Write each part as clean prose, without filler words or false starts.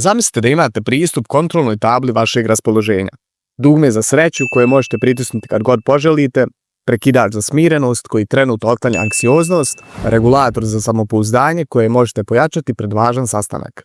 Zamislite da imate pristup kontrolnoj tabli vašeg raspoloženja. Dugme za sreću koje možete pritisnuti kad god poželite, prekidač za smirenost koji trenutno otklanja anksioznost, regulator za samopouzdanje koje možete pojačati pred važan sastanak.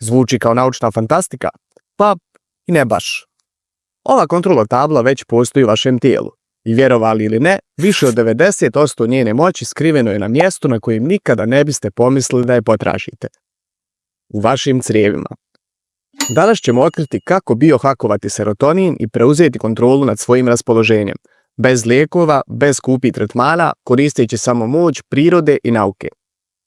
Zvuči kao naučna fantastika? Pa i ne baš. Ova kontrolna tabla već postoji u vašem tijelu i vjerovali ili ne, više od 90% njene moći skriveno je na mjestu na kojem nikada ne biste pomislili da je potražite. U vašim crijevima. Danas ćemo otkriti kako biohakovati serotonin i preuzeti kontrolu nad svojim raspoloženjem, bez lijekova, bez skupih tretmana, koristeći samo moć prirode i nauke.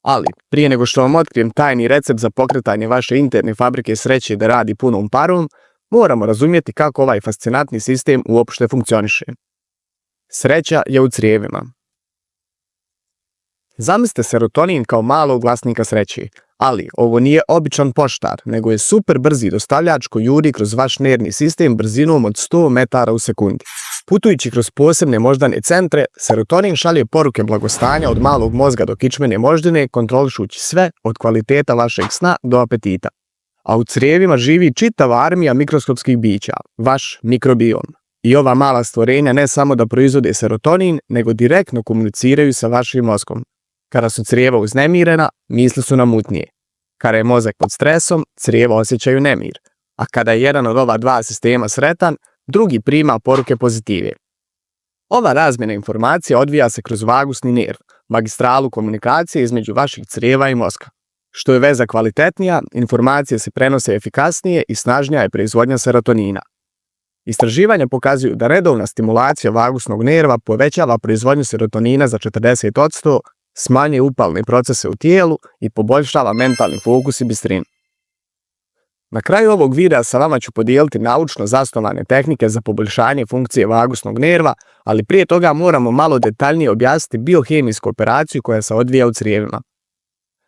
Ali, prije nego što vam otkrijem tajni recept za pokretanje vaše interne fabrike sreće da radi punom parom, moramo razumjeti kako ovaj fascinantni sistem uopšte funkcioniše. Sreća je u crijevima. Zamislite serotonin kao malog glasnika sreće, ali ovo nije običan poštar, nego je super brzi dostavljač koji juri kroz vaš nervni sistem brzinom od 100 metara u sekundi. Putujući kroz posebne moždane centre, serotonin šalje poruke blagostanja od malog mozga do kičmene moždine, kontrolišući sve od kvaliteta vašeg sna do apetita. A u crijevima živi čitava armija mikroskopskih bića, vaš mikrobiom. I ova mala stvorenja ne samo da proizvode serotonin, nego direktno komuniciraju sa vašim mozgom. Kada su crijeva uznemirena, misli su namutnije. Kada je mozak pod stresom, crijeva osjećaju nemir. A kada je jedan od ova dva sistema sretan, drugi prima poruke pozitive. Ova razmjena informacija odvija se kroz vagusni nerv, magistralu komunikacije između vaših crijeva i mozga. Što je veza kvalitetnija, informacije se prenose efikasnije i snažnija je proizvodnja serotonina. Istraživanja pokazuju da redovna stimulacija vagusnog nerva povećava proizvodnju serotonina za 40%, smanjuje upalne procese u tijelu i poboljšava mentalni fokus i bistrinu. Na kraju ovog videa sa vama ću podijeliti naučno zasnovane tehnike za poboljšanje funkcije vagusnog nerva, ali prije toga moramo malo detaljnije objasniti biohemijsku operaciju koja se odvija u crijevima.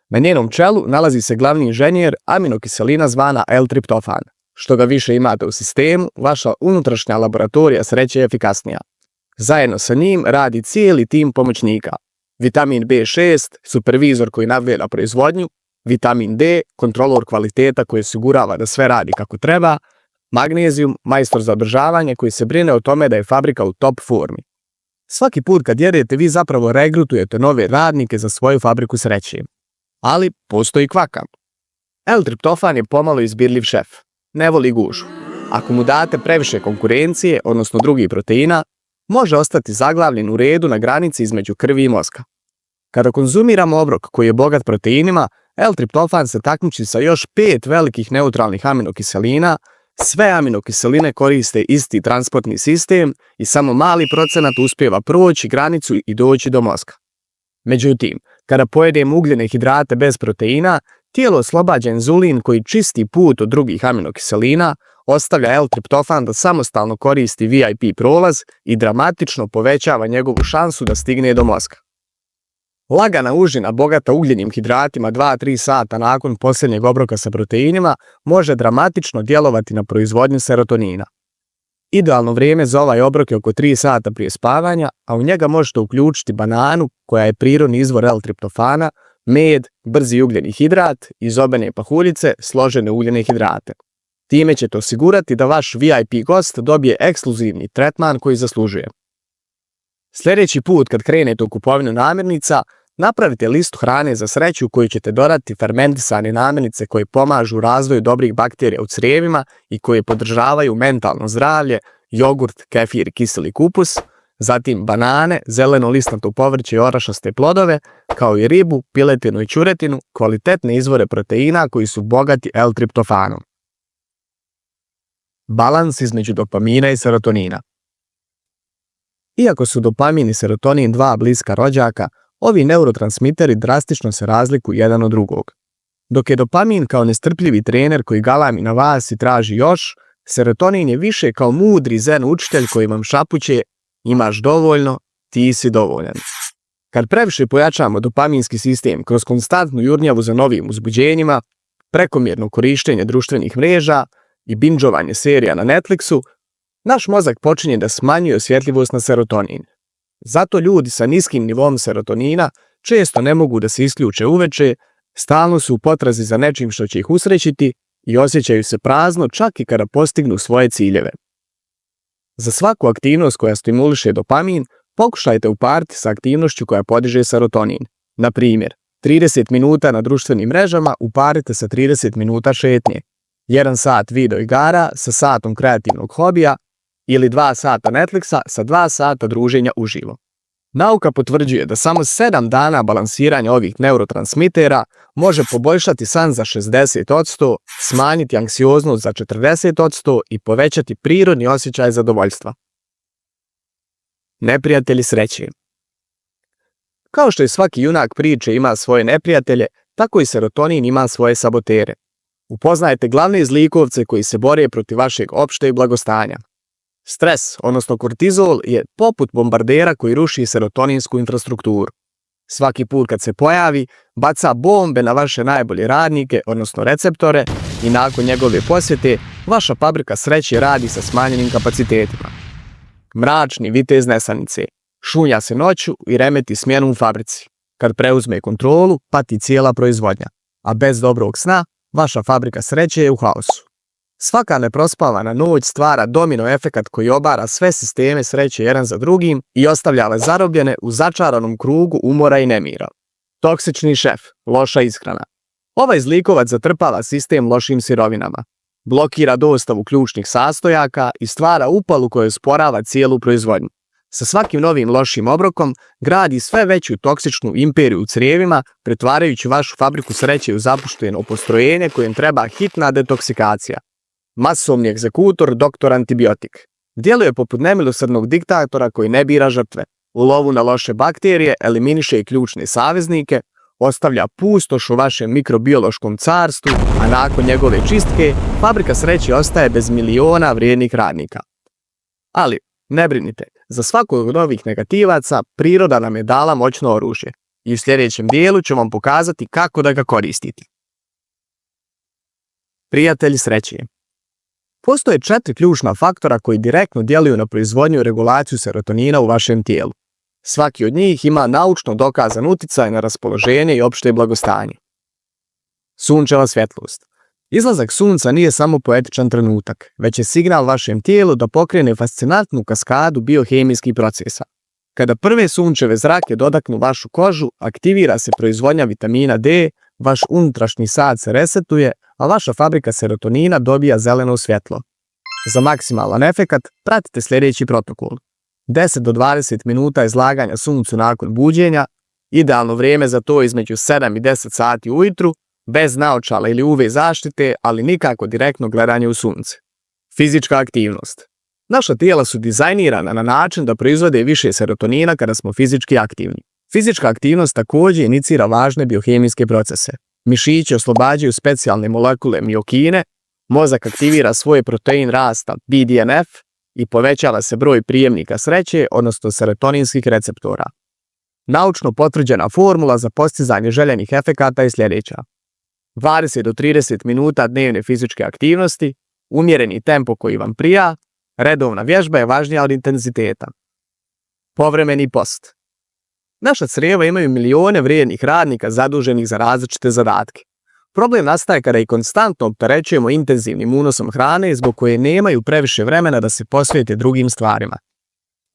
Na njenom čelu nalazi se glavni inženjer aminokiselina zvana L-triptofan. Što ga više imate u sistemu, vaša unutrašnja laboratorija sreće je efikasnija. Zajedno sa njim radi cijeli tim pomoćnika. Vitamin B6, supervizor koji nadgleda proizvodnju, vitamin D, kontrolor kvaliteta koji osigurava da sve radi kako treba, magnezijum, majstor za održavanje koji se brine o tome da je fabrika u top formi. Svaki put kad jedete vi zapravo regrutujete nove radnike za svoju fabriku sreće. Ali postoji kvaka. L-triptofan je pomalo izbirljiv šef. Ne voli gužu. Ako mu date previše konkurencije, odnosno drugih proteina, može ostati zaglavljen u redu na granici između krvi i mozga. Kada konzumiramo obrok koji je bogat proteinima, L-triptofan se takmiči sa još 5 velikih neutralnih aminokiselina, sve aminokiseline koriste isti transportni sistem i samo mali procenat uspijeva proći granicu i doći do mozga. Međutim, kada pojedemo ugljene hidrate bez proteina, tijelo oslobađa inzulin koji čisti put od drugih aminokiselina, ostavlja L-triptofan da samostalno koristi VIP prolaz i dramatično povećava njegovu šansu da stigne do mozga. Lagana užina bogata ugljenim hidratima 2-3 sata nakon posljednjeg obroka sa proteinima može dramatično djelovati na proizvodnju serotonina. Idealno vrijeme za ovaj obrok je oko 3 sata prije spavanja, a u njega možete uključiti bananu koja je prirodni izvor L-triptofana, med, brzi ugljeni hidrat i zobene pahuljice, složene ugljene hidrate. Time ćete osigurati da vaš VIP gost dobije ekskluzivni tretman koji zaslužuje. Sljedeći put kad krenete u kupovinu namirnica, napravite listu hrane za sreću u koju ćete dodati fermentisane namirnice koje pomažu razvoju dobrih bakterija u crijevima i koje podržavaju mentalno zdravlje, jogurt, kefir i kiseli kupus, zatim banane, zeleno listnato povrće i orašaste plodove, kao i ribu, piletinu i ćuretinu, kvalitetne izvore proteina koji su bogati L-triptofanom. Balans između dopamina i serotonina. Iako su dopamin i serotonin dva bliska rođaka, ovi neurotransmiteri drastično se razlikuju jedan od drugog. Dok je dopamin kao nestrpljivi trener koji galami na vas i traži još, serotonin je više kao mudri zen učitelj koji vam šapuće: imaš dovoljno, ti si dovoljan. Kad previše pojačamo dopaminski sistem kroz konstantnu jurnjavu za novim uzbuđenjima, prekomjerno korištenje društvenih mreža i binđovanje serija na Netflixu, naš mozak počinje da smanjuje osjetljivost na serotonin. Zato ljudi sa niskim nivom serotonina često ne mogu da se isključe uveče, stalno su u potrazi za nečim što će ih usrećiti i osjećaju se prazno čak i kada postignu svoje ciljeve. Za svaku aktivnost koja stimuliše dopamin, pokušajte upariti sa aktivnošću koja podiže serotonin. Na primjer, 30 minuta na društvenim mrežama uparite sa 30 minuta šetnje, 1 sat video igara sa satom kreativnog hobija ili 2 sata Netflixa sa 2 sata druženja uživo. Nauka potvrđuje da samo 7 dana balansiranja ovih neurotransmitera može poboljšati san za 60%, smanjiti anksioznost za 40% i povećati prirodni osjećaj zadovoljstva. Neprijatelji sreće. Kao što i svaki junak priče ima svoje neprijatelje, tako i serotonin ima svoje sabotere. Upoznajte glavne zlikovce koji se bore protiv vašeg opšteg blagostanja. Stres, odnosno kortizol, je poput bombardera koji ruši serotoninsku infrastrukturu. Svaki put kad se pojavi, baca bombe na vaše najbolje radnike, odnosno receptore, i nakon njegove posjete, vaša fabrika sreće radi sa smanjenim kapacitetima. Mračni vitez nesanice šunja se noću i remeti smjenu u fabrici. Kad preuzme kontrolu, pati cijela proizvodnja, a bez dobrog sna, vaša fabrika sreće je u haosu. Svaka neprospavana noć stvara domino efekat koji obara sve sisteme sreće jedan za drugim i ostavlja vas zarobljene u začaranom krugu umora i nemira. Toksični šef, loša ishrana. Ovaj zlikovac zatrpava sistem lošim sirovinama, blokira dostavu ključnih sastojaka i stvara upalu koja usporava cijelu proizvodnju. Sa svakim novim lošim obrokom gradi sve veću toksičnu imperiju u crijevima, pretvarajući vašu fabriku sreće u zapušteno postrojenje kojem treba hitna detoksikacija. Masovni egzekutor, doktor antibiotik. Djeluje poput nemilosrdnog diktatora koji ne bira žrtve. U lovu na loše bakterije eliminiše i ključne saveznike, ostavlja pustoš u vašem mikrobiološkom carstvu, a nakon njegove čistke, fabrika sreće ostaje bez miliona vrijednih radnika. Ali, ne brinite, za svakog od ovih negativaca priroda nam je dala moćno oružje i u sljedećem dijelu ću vam pokazati kako da ga koristite. Prijatelji sreće. Postoje 4 ključna faktora koji direktno djeluju na proizvodnju i regulaciju serotonina u vašem tijelu. Svaki od njih ima naučno dokazan utjecaj na raspoloženje i opšte blagostanje. Sunčeva svjetlost. Izlazak sunca nije samo poetičan trenutak, već je signal vašem tijelu da pokrene fascinantnu kaskadu biohemijskih procesa. Kada prve sunčeve zrake dodaknu vašu kožu, aktivira se proizvodnja vitamina D, vaš unutrašnji sad se resetuje, a vaša fabrika serotonina dobija zeleno svjetlo. Za maksimalan efekat pratite sljedeći protokol. 10 do 20 minuta izlaganja suncu nakon buđenja, idealno vrijeme za to između 7 i 10 sati ujutru, bez naočala ili UV zaštite, ali nikako direktno gledanje u sunce. Fizička aktivnost. Naša tijela su dizajnirana na način da proizvode više serotonina kada smo fizički aktivni. Fizička aktivnost također inicira važne biohemijske procese. Mišići oslobađaju specijalne molekule miokine, mozak aktivira svoj protein rasta BDNF i povećava se broj prijemnika sreće, odnosno serotoninskih receptora. Naučno potvrđena formula za postizanje željenih efekata je sljedeća. 20 do 30 minuta dnevne fizičke aktivnosti, umjereni tempo koji vam prija, redovna vježba je važnija od intenziteta. Povremeni post. Naša crijeva imaju milione vrijednih radnika zaduženih za različite zadatke. Problem nastaje kada ih konstantno opterećujemo intenzivnim unosom hrane zbog koje nemaju previše vremena da se posvete drugim stvarima.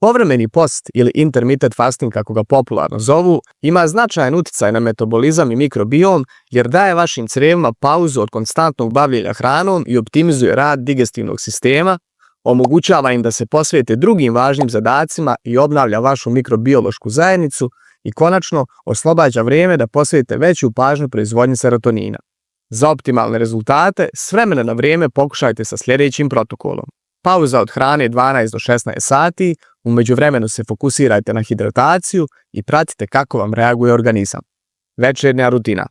Povremeni post ili intermittent fasting, kako ga popularno zovu, ima značajan utjecaj na metabolizam i mikrobiom jer daje vašim crijevima pauzu od konstantnog bavljenja hranom i optimizuje rad digestivnog sistema, omogućava im da se posvete drugim važnim zadacima i obnavlja vašu mikrobiološku zajednicu i konačno oslobađa vrijeme da posvetite veću pažnju proizvodnji serotonina. Za optimalne rezultate s vremena na vrijeme pokušajte sa sljedećim protokolom. Pauza od hrane 12 do 16 sati, u međuvremenu se fokusirajte na hidrataciju i pratite kako vam reaguje organizam. Večernja rutina.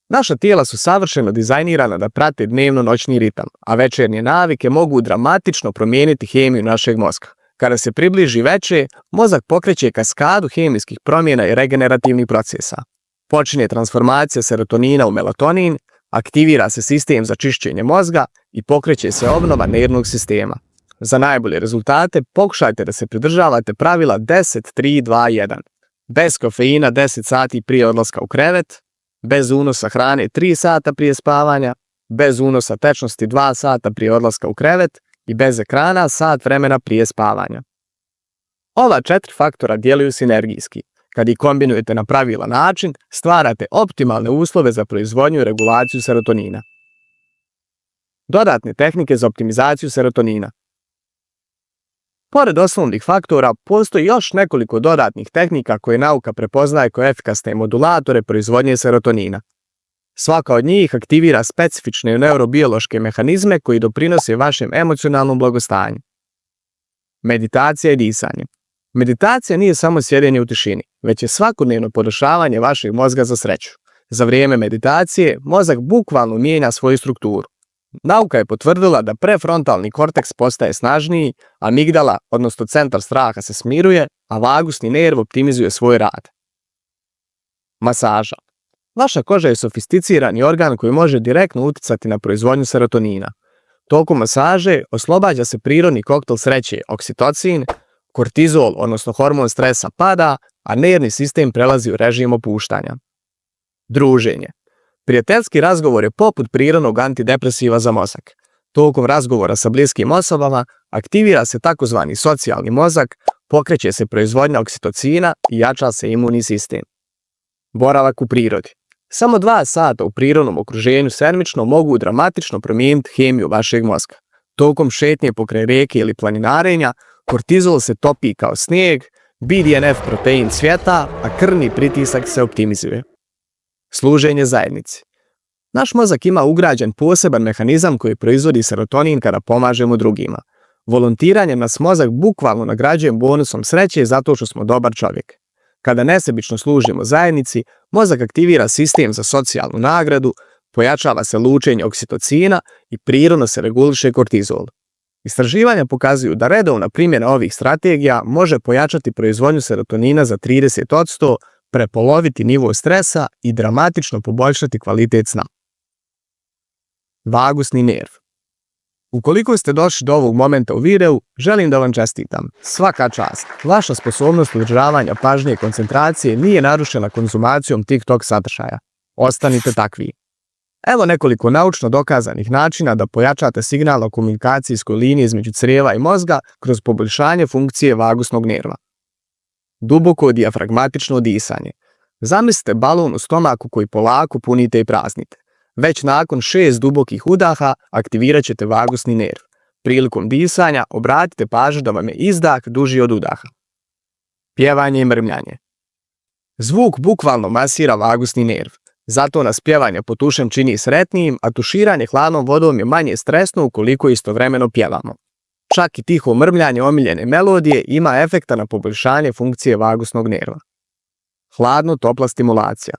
Naša tijela su savršeno dizajnirana da prate dnevno-noćni ritam, a večernje navike mogu dramatično promijeniti hemiju našeg mozga. Kada se približi veče, mozak pokreće kaskadu hemijskih promjena i regenerativnih procesa. Počinje transformacija serotonina u melatonin, aktivira se sistem za čišćenje mozga i pokreće se obnova nervnog sistema. Za najbolje rezultate pokušajte da se pridržavate pravila 10-3-2-1. Bez kofeina 10 sati prije odlaska u krevet, bez unosa hrane 3 sata prije spavanja, bez unosa tečnosti 2 sata prije odlaska u krevet i bez ekrana sat vremena prije spavanja. Ova 4 faktora djeluju sinergijski. Kad ih kombinujete na pravilan način, stvarate optimalne uslove za proizvodnju i regulaciju serotonina. Dodatne tehnike za optimizaciju serotonina. Pored osnovnih faktora, postoji još nekoliko dodatnih tehnika koje nauka prepoznaje kao efikasne modulatore proizvodnje serotonina. Svaka od njih aktivira specifične neurobiološke mehanizme koji doprinose vašem emocionalnom blagostanju. Meditacija i disanje. Meditacija nije samo sjedenje u tišini, već je svakodnevno podešavanje vašeg mozga za sreću. Za vrijeme meditacije mozak bukvalno mijenja svoju strukturu. Nauka je potvrdila da prefrontalni korteks postaje snažniji, amigdala, odnosno centar straha, se smiruje, a vagusni nerv optimizuje svoj rad. Masaža. Vaša koža je sofisticirani organ koji može direktno utjecati na proizvodnju serotonina. Tokom masaže oslobađa se prirodni koktel sreće, oksitocin, kortizol, odnosno hormon stresa, pada, a nervni sistem prelazi u režim opuštanja. Druženje. Prijateljski razgovor je poput prirodnog antidepresiva za mozak. Tokom razgovora sa bliskim osobama aktivira se takozvani socijalni mozak, pokreće se proizvodnja oksitocina i jača se imunni sistem. Boravak u prirodi. Samo 2 sata u prirodnom okruženju sedmično mogu dramatično promijeniti hemiju vašeg mozga. Tokom šetnje pokraj rijeke ili planinarenja, kortizol se topi kao snijeg, BDNF protein cvjeta, a krvni pritisak se optimizuje. Služenje zajednici. Naš mozak ima ugrađen poseban mehanizam koji proizvodi serotonin kada pomažemo drugima. Volontiranjem nas mozak bukvalno nagrađuje bonusom sreće zato što smo dobar čovjek. Kada nesebično služimo zajednici, mozak aktivira sistem za socijalnu nagradu, pojačava se lučenje oksitocina i prirodno se reguliše kortizol. Istraživanja pokazuju da redovna primjena ovih strategija može pojačati proizvodnju serotonina za 30%, prepoloviti nivo stresa i dramatično poboljšati kvalitet sna. Vagusni nerv. Ukoliko ste došli do ovog momenta u videu, želim da vam čestitam. Svaka čast. Vaša sposobnost održavanja pažnje i koncentracije nije narušena konzumacijom TikTok sadržaja. Ostanite takvi. Evo nekoliko naučno dokazanih načina da pojačate signalno-komunikacijsku liniju između crijeva i mozga kroz poboljšanje funkcije vagusnog nerva. Duboko dijafragmatično disanje. Zamislite balon u stomaku koji polako punite i praznite. Već nakon 6 dubokih udaha aktivirat ćete vagusni nerv. Prilikom disanja obratite pažnju da vam je izdah duži od udaha. Pjevanje i mrmljanje. Zvuk bukvalno masira vagusni nerv. Zato nas pjevanje pod ušem čini sretnijim, a tuširanje hladnom vodom je manje stresno ukoliko istovremeno pjevamo. Čak i tiho mrmljanje omiljene melodije ima efekta na poboljšanje funkcije vagusnog nerva. Hladno-topla stimulacija.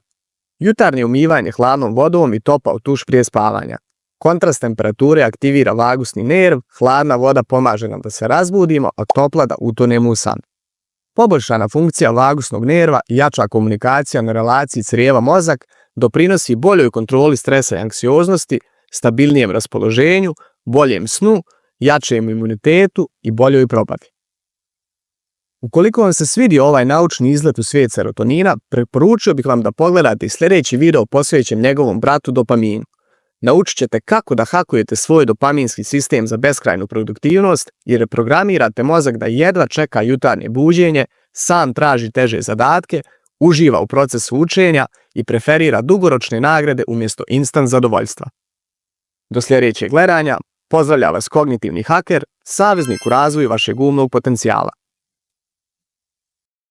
Jutarnje umivanje hladnom vodom i topao tuš prije spavanja. Kontrast temperature aktivira vagusni nerv, hladna voda pomaže nam da se razbudimo, a topla da utonemo u san. Poboljšana funkcija vagusnog nerva i jača komunikacija na relaciji crijeva-mozak doprinosi boljoj kontroli stresa i anksioznosti, stabilnijem raspoloženju, boljem snu, jačem imunitetu i boljoj probavi. Ukoliko vam se svidio ovaj naučni izlet u svijet serotonina, preporučio bih vam da pogledate sljedeći video posvećen njegovom bratu dopaminu. Naučit ćete kako da hakujete svoj dopaminski sistem za beskrajnu produktivnost i reprogramirate mozak da jedva čeka jutarnje buđenje, sam traži teže zadatke, uživa u procesu učenja i preferira dugoročne nagrade umjesto instant zadovoljstva. Do sljedećeg gledanja, pozdravlja vas kognitivni haker, saveznik u razvoju vašeg umnog potencijala.